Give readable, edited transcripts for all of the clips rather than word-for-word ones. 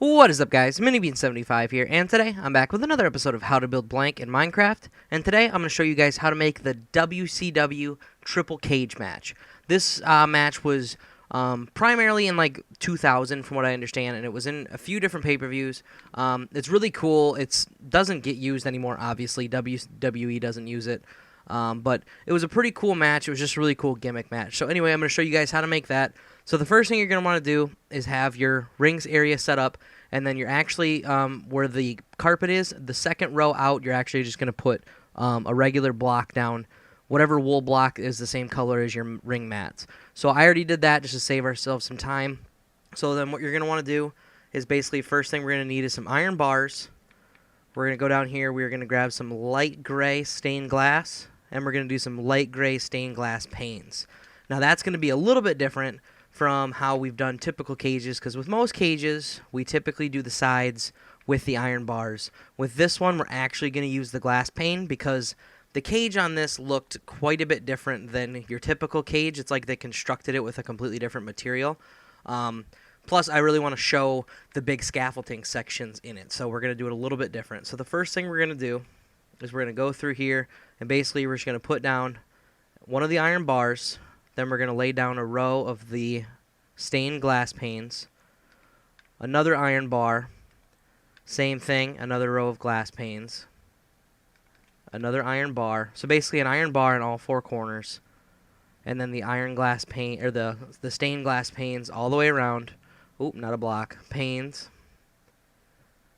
What is up, guys? MiniBean75 here, and today I'm back with another episode of How to Build Blank in Minecraft. And today I'm going to show you guys how to make the WCW triple cage match. This match was primarily in like 2000, from what I understand, and it was in a few different pay-per-views. It's really cool. It doesn't get used anymore, obviously. WWE doesn't use it. But it was a pretty cool match. It was just a really cool gimmick match. So anyway, I'm going to show you guys how to make that. So the first thing you're going to want to do is have your rings area set up, and then you're actually, where the carpet is, the second row out, you're actually just going to put a regular block down. Whatever wool block is the same color as your ring mats. So I already did that just to save ourselves some time. So then what you're going to want to do is basically, first thing we're going to need is some iron bars. We're going to go down here. We're going to grab some light gray stained glass, and we're going to do some light gray stained glass panes. Now that's going to be a little bit different from how we've done typical cages, because with most cages, we typically do the sides with the iron bars. With this one, we're actually going to use the glass pane, because the cage on this looked quite a bit different than your typical cage. It's like they constructed it with a completely different material. Plus, I really want to show the big scaffolding sections in it, so we're going to do it a little bit different. So the first thing we're going to do is we're going to go through here, and basically we're just going to put down one of the iron bars. Then we're going to lay down a row of the stained glass panes, another iron bar, same thing, another row of glass panes, another iron bar. So basically an iron bar in all four corners, and then the iron glass pane, or the stained glass panes all the way around. Oop, not a block. Panes.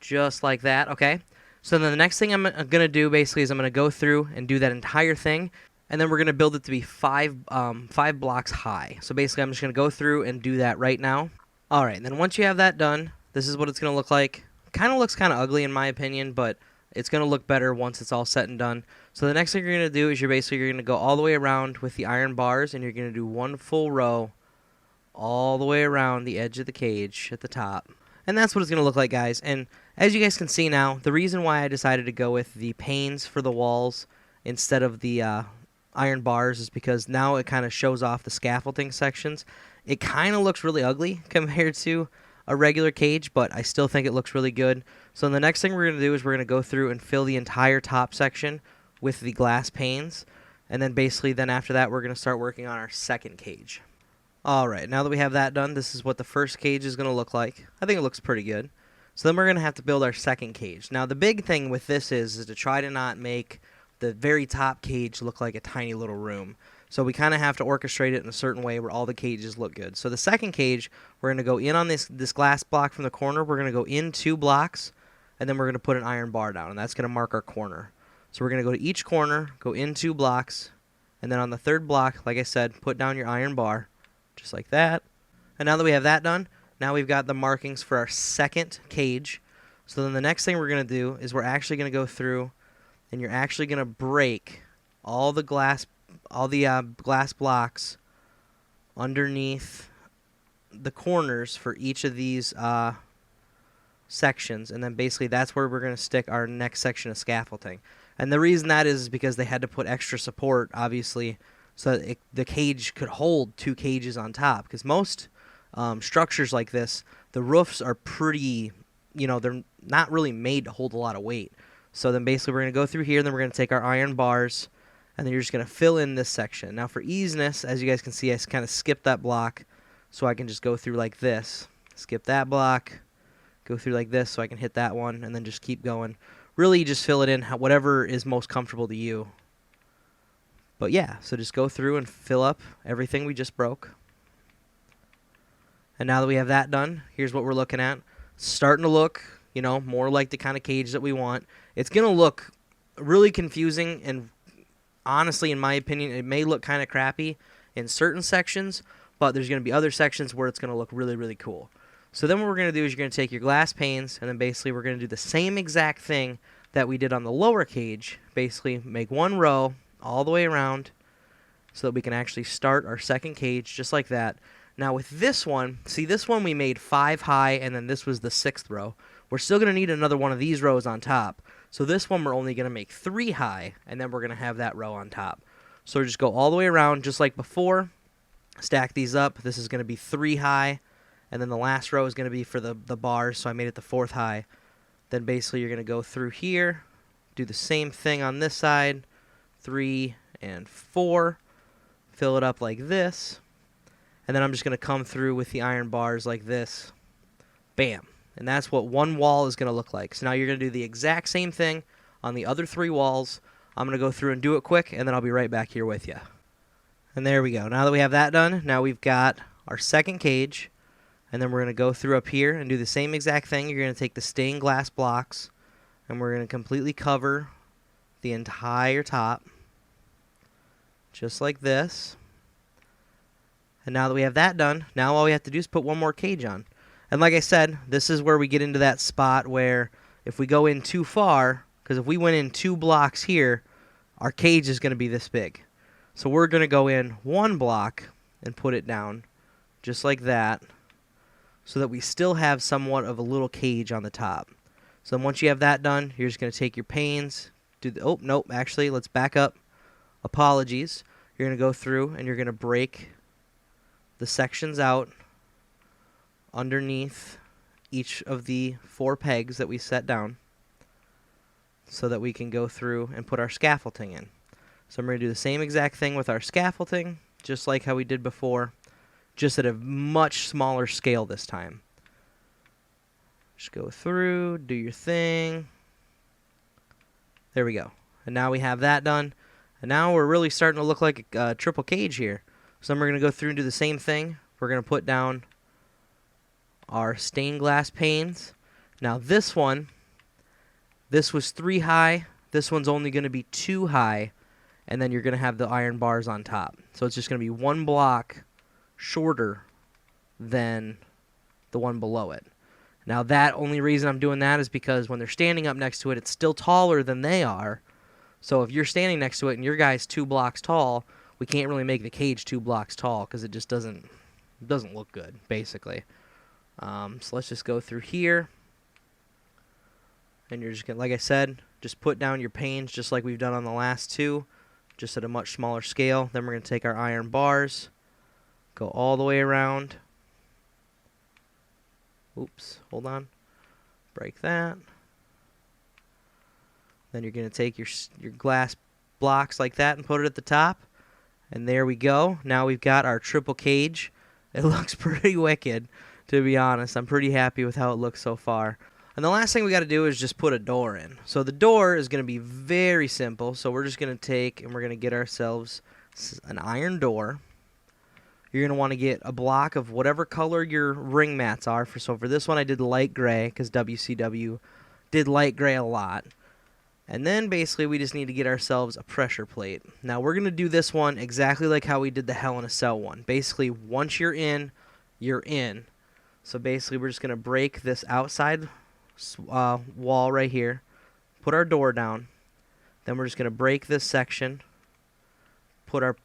Just like that, okay? So then the next thing I'm going to do basically is I'm going to go through and do that entire thing. And then we're going to build it to be five blocks high. So basically, I'm just going to go through and do that right now. All right, and then once you have that done, this is what it's going to look like. Kind of looks kind of ugly in my opinion, but it's going to look better once it's all set and done. So the next thing you're going to do is you're going to go all the way around with the iron bars, and you're going to do one full row all the way around the edge of the cage at the top. And that's what it's going to look like, guys. And as you guys can see now, the reason why I decided to go with the panes for the walls instead of the iron bars is because now it kind of shows off the scaffolding sections. It kind of looks really ugly compared to a regular cage, but I still think it looks really good. So the next thing we're going to do is we're going to go through and fill the entire top section with the glass panes, and then basically then after that we're going to start working on our second cage. Alright, now that we have that done, this is what the first cage is going to look like. I think it looks pretty good. So then we're going to have to build our second cage. Now the big thing with this is to try to not make the very top cage look like a tiny little room. So we kind of have to orchestrate it in a certain way where all the cages look good. So the second cage, we're going to go in on this glass block from the corner. We're going to go in 2 blocks, and then we're going to put an iron bar down, and that's going to mark our corner. So we're going to go to each corner, go in 2 blocks, and then on the third block, like I said, put down your iron bar, just like that. And now that we have that done, now we've got the markings for our second cage. So then the next thing we're going to do is we're actually going to go through, and you're actually going to break all the glass blocks underneath the corners for each of these sections, and then basically that's where we're going to stick our next section of scaffolding. And the reason that is because they had to put extra support, obviously, so that the cage could hold 2 cages on top, because most structures like this, the roofs are pretty, they're not really made to hold a lot of weight. So then basically we're going to go through here, and then we're going to take our iron bars, and then you're just going to fill in this section. Now for easiness, as you guys can see, I kind of skipped that block, so I can just go through like this. Skip that block, go through like this so I can hit that one, and then just keep going. Really just fill it in whatever is most comfortable to you. But yeah, so just go through and fill up everything we just broke. And now that we have that done, here's what we're looking at. It's starting to look, more like the kind of cage that we want. It's going to look really confusing, and honestly, in my opinion, it may look kind of crappy in certain sections, but there's going to be other sections where it's going to look really, really cool. So then what we're going to do is you're going to take your glass panes, and then basically we're going to do the same exact thing that we did on the lower cage. Basically, make one row all the way around so that we can actually start our second cage just like that. Now with this one, see this one we made 5 high, and then this was the 6th row. We're still going to need another one of these rows on top. So this one we're only going to make 3 high, and then we're going to have that row on top. So just go all the way around just like before, stack these up. This is going to be 3 high, and then the last row is going to be for the bars, so I made it the 4th high. Then basically you're going to go through here, do the same thing on this side, 3 and 4, fill it up like this, and then I'm just going to come through with the iron bars like this. Bam. And that's what one wall is going to look like. So now you're going to do the exact same thing on the other 3 walls. I'm going to go through and do it quick, and then I'll be right back here with you. And there we go. Now that we have that done, now we've got our second cage, and then we're going to go through up here and do the same exact thing. You're going to take the stained glass blocks, and we're going to completely cover the entire top, just like this. And now that we have that done, now all we have to do is put one more cage on. And like I said, this is where we get into that spot where if we go in too far, because if we went in 2 blocks here, our cage is going to be this big. So we're going to go in 1 block and put it down, just like that, so that we still have somewhat of a little cage on the top. So once you have that done, you're just going to take your panes, oh, nope, actually, let's back up. Apologies. You're going to go through and you're going to break the sections out underneath each of the 4 pegs that we set down so that we can go through and put our scaffolding in. So I'm going to do the same exact thing with our scaffolding, just like how we did before, just at a much smaller scale this time. Just go through, do your thing. There we go. And now we have that done. And now we're really starting to look like a triple cage here. So then we're going to go through and do the same thing. We're going to put down our stained glass panes. Now this one, this was 3 high. This one's only going to be 2 high. And then you're going to have the iron bars on top. So it's just going to be 1 block shorter than the one below it. Now that only reason I'm doing that is because when they're standing up next to it, it's still taller than they are. So if you're standing next to it and your guy's 2 blocks tall, we can't really make the cage 2 blocks tall because it just doesn't look good, basically. So let's just go through here. And you're just going to, like I said, just put down your panes just like we've done on the last 2, just at a much smaller scale. Then we're going to take our iron bars, go all the way around. Oops, hold on. Break that. Then you're going to take your glass blocks like that and put it at the top. And there we go. Now we've got our triple cage. It looks pretty wicked, to be honest. I'm pretty happy with how it looks so far. And the last thing we got to do is just put a door in. So the door is going to be very simple. So we're just going to take and we're going to get ourselves an iron door. You're going to want to get a block of whatever color your ring mats are. So for this one I did light gray because WCW did light gray a lot. And then basically we just need to get ourselves a pressure plate. Now we're going to do this one exactly like how we did the Hell in a Cell one. Basically once you're in, you're in. So basically we're just going to break this outside wall right here, put our door down, then we're just going to break this section, put our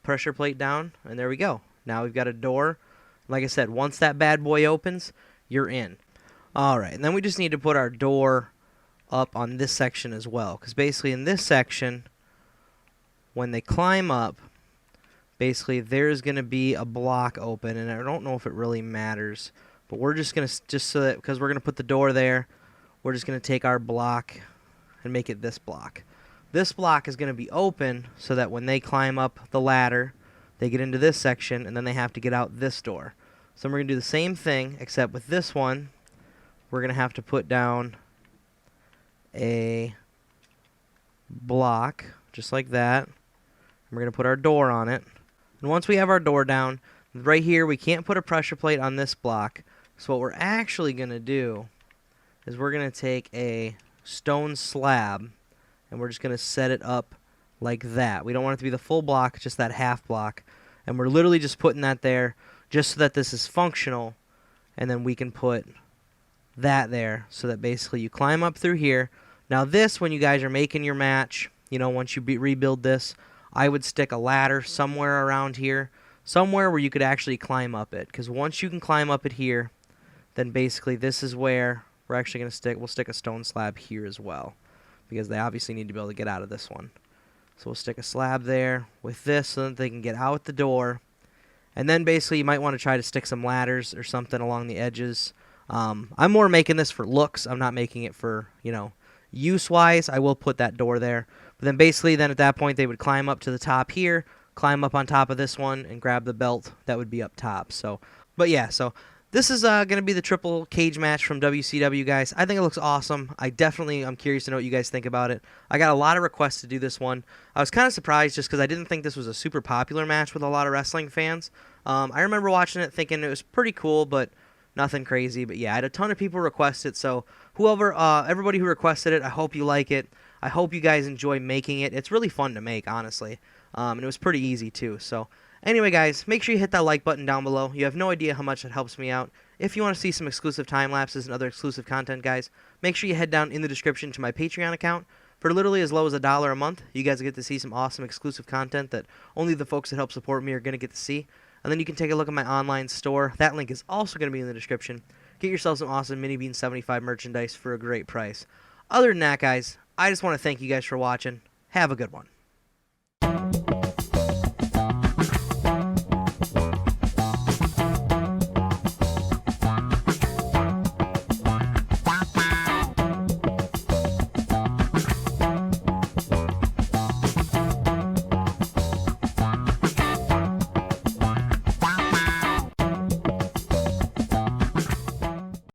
pressure plate down, and there we go. Now we've got a door. Like I said, once that bad boy opens, you're in. Alright, and then we just need to put our door up on this section as well, because basically in this section, when they climb up, basically there's going to be a block open, and I don't know if it really matters. But we're just going to, just so that, because we're going to put the door there, we're just going to take our block and make it this block. This block is going to be open so that when they climb up the ladder, they get into this section, and then they have to get out this door. So we're going to do the same thing, except with this one, we're going to have to put down a block, just like that. And we're going to put our door on it. And once we have our door down, right here, we can't put a pressure plate on this block. So what we're actually going to do is we're going to take a stone slab and we're just going to set it up like that. We don't want it to be the full block, just that half block. And we're literally just putting that there just so that this is functional. And then we can put that there so that basically you climb up through here. Now this, when you guys are making your match, you know, once you rebuild this, I would stick a ladder somewhere around here, somewhere where you could actually climb up it. Because once you can climb up it here, then basically this is where we're actually going to stick, we'll stick a stone slab here as well. Because they obviously need to be able to get out of this one. So we'll stick a slab there with this so that they can get out the door. And then basically you might want to try to stick some ladders or something along the edges. I'm more making this for looks. I'm not making it for, use-wise. I will put that door there. But then basically then at that point they would climb up to the top here, climb up on top of this one, and grab the belt that would be up top. So, but yeah, so this is going to be the triple cage match from WCW, guys. I think it looks awesome. I'm curious to know what you guys think about it. I got a lot of requests to do this one. I was kind of surprised just because I didn't think this was a super popular match with a lot of wrestling fans. I remember watching it thinking it was pretty cool, but nothing crazy. But yeah, I had a ton of people request it, so everybody who requested it, I hope you like it. I hope you guys enjoy making it. It's really fun to make, honestly. And it was pretty easy, too. So, anyway, guys, make sure you hit that like button down below. You have no idea how much it helps me out. If you want to see some exclusive time lapses and other exclusive content, guys, make sure you head down in the description to my Patreon account. For literally as low as $1 a month, you guys get to see some awesome exclusive content that only the folks that help support me are going to get to see. And then you can take a look at my online store. That link is also going to be in the description. Get yourself some awesome Mini Bean 75 merchandise for a great price. Other than that, guys, I just want to thank you guys for watching. Have a good one.